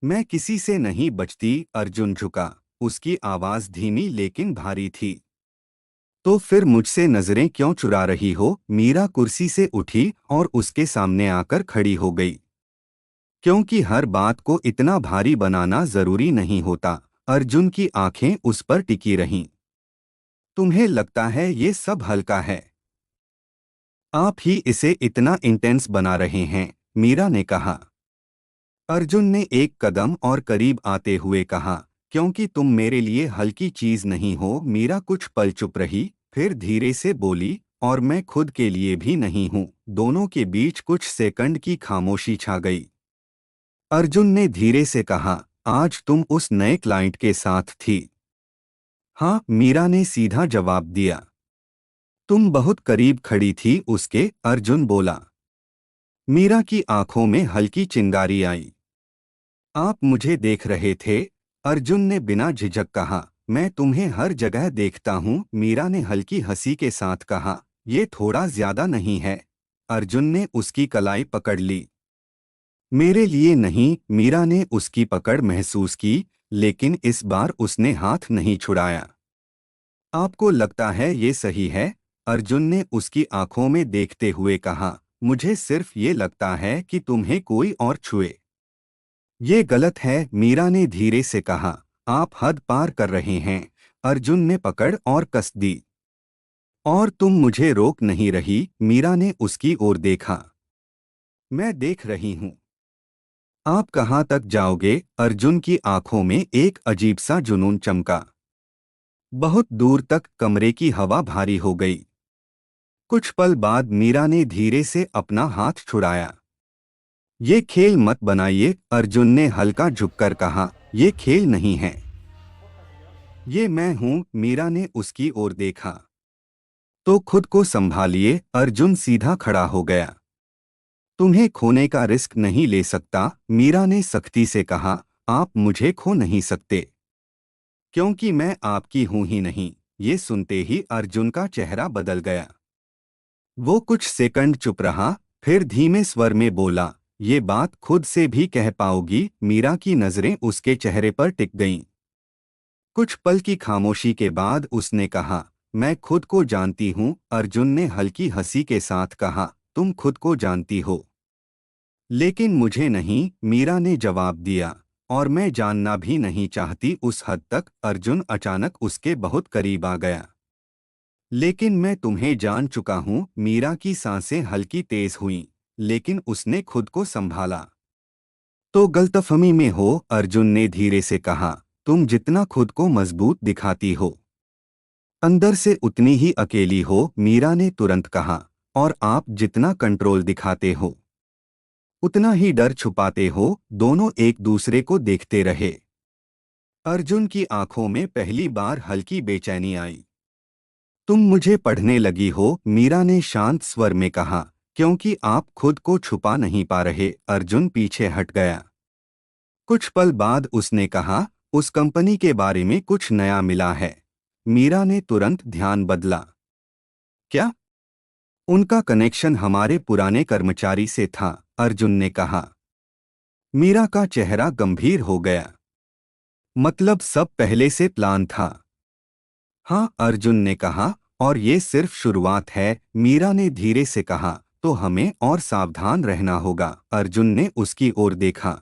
मैं किसी से नहीं बचती, अर्जुन झुका। उसकी आवाज धीमी लेकिन भारी थी। तो फिर मुझसे नजरें क्यों चुरा रही हो? मीरा कुर्सी से उठी और उसके सामने आकर खड़ी हो गई। क्योंकि हर बात को इतना भारी बनाना जरूरी नहीं होता। अर्जुन की आंखें उस पर टिकी रहीं। तुम्हें लगता है ये सब हल्का है, आप ही इसे इतना इंटेंस बना रहे हैं, मीरा ने कहा। अर्जुन ने एक कदम और करीब आते हुए कहा, क्योंकि तुम मेरे लिए हल्की चीज नहीं हो। मीरा कुछ पल चुप रही, फिर धीरे से बोली, और मैं खुद के लिए भी नहीं हूं। दोनों के बीच कुछ सेकंड की खामोशी छा गई। अर्जुन ने धीरे से कहा, आज तुम उस नए क्लाइंट के साथ थी? हाँ, मीरा ने सीधा जवाब दिया। तुम बहुत करीब खड़ी थी उसके, अर्जुन बोला। मीरा की आंखों में हल्की चिंगारी आई। आप मुझे देख रहे थे? अर्जुन ने बिना झिझक कहा। मैं तुम्हें हर जगह देखता हूं, मीरा ने हल्की हंसी के साथ कहा। ये थोड़ा ज्यादा नहीं है? अर्जुन ने उसकी कलाई पकड़ ली। मेरे लिए नहीं, मीरा ने उसकी पकड़ महसूस की, लेकिन इस बार उसने हाथ नहीं छुड़ाया। आपको लगता है ये सही है? अर्जुन ने उसकी आंखों में देखते हुए कहा। मुझे सिर्फ ये लगता है कि तुम्हें कोई और छुए। ये गलत है, मीरा ने धीरे से कहा। आप हद पार कर रहे हैं। अर्जुन ने पकड़ और कस दी। और तुम मुझे रोक नहीं रही। मीरा ने उसकी ओर देखा। मैं देख रही हूं। आप कहाँ तक जाओगे? अर्जुन की आंखों में एक अजीब सा जुनून चमका। बहुत दूर तक कमरे की हवा भारी हो गई। कुछ पल बाद मीरा ने धीरे से अपना हाथ छुड़ाया। ये खेल मत बनाइए, अर्जुन ने हल्का झुककर कहा। ये खेल नहीं है, ये मैं हूं। मीरा ने उसकी ओर देखा। तो खुद को संभालिए। अर्जुन सीधा खड़ा हो गया। तुम्हें खोने का रिस्क नहीं ले सकता, मीरा ने सख्ती से कहा। आप मुझे खो नहीं सकते, क्योंकि मैं आपकी हूं ही नहीं। ये सुनते ही अर्जुन का चेहरा बदल गया। वो कुछ सेकंड चुप रहा, फिर धीमे स्वर में बोला, ये बात खुद से भी कह पाओगी? मीरा की नजरें उसके चेहरे पर टिक गईं। कुछ पल की खामोशी के बाद उसने कहा, मैं खुद को जानती हूं। अर्जुन ने हल्की हंसी के साथ कहा, तुम खुद को जानती हो, लेकिन मुझे नहीं, मीरा ने जवाब दिया। और मैं जानना भी नहीं चाहती उस हद तक। अर्जुन अचानक उसके बहुत करीब आ गया। लेकिन मैं तुम्हें जान चुका हूं। मीरा की सांसें हल्की तेज हुईं, लेकिन उसने खुद को संभाला। तो गलतफहमी में हो, अर्जुन ने धीरे से कहा। तुम जितना खुद को मजबूत दिखाती हो, अंदर से उतनी ही अकेली हो, मीरा ने तुरंत कहा। और आप जितना कंट्रोल दिखाते हो, उतना ही डर छुपाते हो। दोनों एक दूसरे को देखते रहे। अर्जुन की आंखों में पहली बार हल्की बेचैनी आई। तुम मुझे पढ़ने लगी हो, मीरा ने शांत स्वर में कहा, क्योंकि आप खुद को छुपा नहीं पा रहे। अर्जुन पीछे हट गया। कुछ पल बाद उसने कहा, उस कंपनी के बारे में कुछ नया मिला है? मीरा ने तुरंत ध्यान बदला। क्या? उनका कनेक्शन हमारे पुराने कर्मचारी से था, अर्जुन ने कहा। मीरा का चेहरा गंभीर हो गया। मतलब सब पहले से प्लान था? हाँ, अर्जुन ने कहा। और ये सिर्फ शुरुआत है, मीरा ने धीरे से कहा। तो हमें और सावधान रहना होगा। अर्जुन ने उसकी ओर देखा।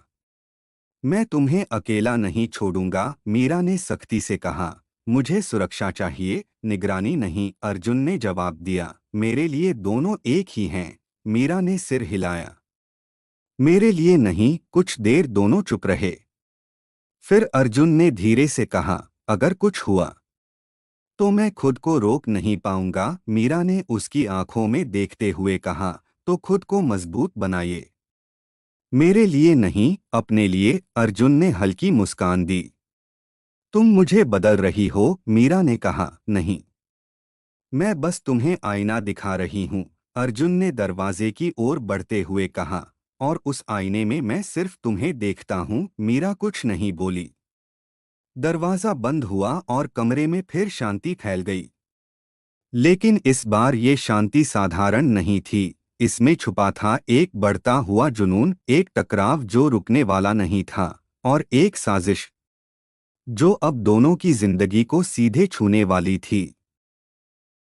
मैं तुम्हें अकेला नहीं छोड़ूंगा, मीरा ने सख्ती से कहा। मुझे सुरक्षा चाहिए, निगरानी नहीं, अर्जुन ने जवाब दिया। मेरे लिए दोनों एक ही हैं। मीरा ने सिर हिलाया। मेरे लिए नहीं। कुछ देर दोनों चुप रहे। फिर अर्जुन ने धीरे से कहा, अगर कुछ हुआ तो मैं खुद को रोक नहीं पाऊंगा। मीरा ने उसकी आंखों में देखते हुए कहा। तो खुद को मजबूत बनाइए। मेरे लिए नहीं, अपने लिए, अर्जुन ने हल्की मुस्कान दी। तुम मुझे बदल रही हो, मीरा ने कहा। नहीं, मैं बस तुम्हें आईना दिखा रही हूं, अर्जुन ने दरवाजे की ओर बढ़ते हुए कहा। और उस आईने में मैं सिर्फ तुम्हें देखता हूं। मीरा कुछ नहीं बोली। दरवाजा बंद हुआ और कमरे में फिर शांति फैल गई। लेकिन इस बार ये शांति साधारण नहीं थी। इसमें छुपा था एक बढ़ता हुआ जुनून, एक टकराव जो रुकने वाला नहीं था, और एक साजिश जो अब दोनों की जिंदगी को सीधे छूने वाली थी।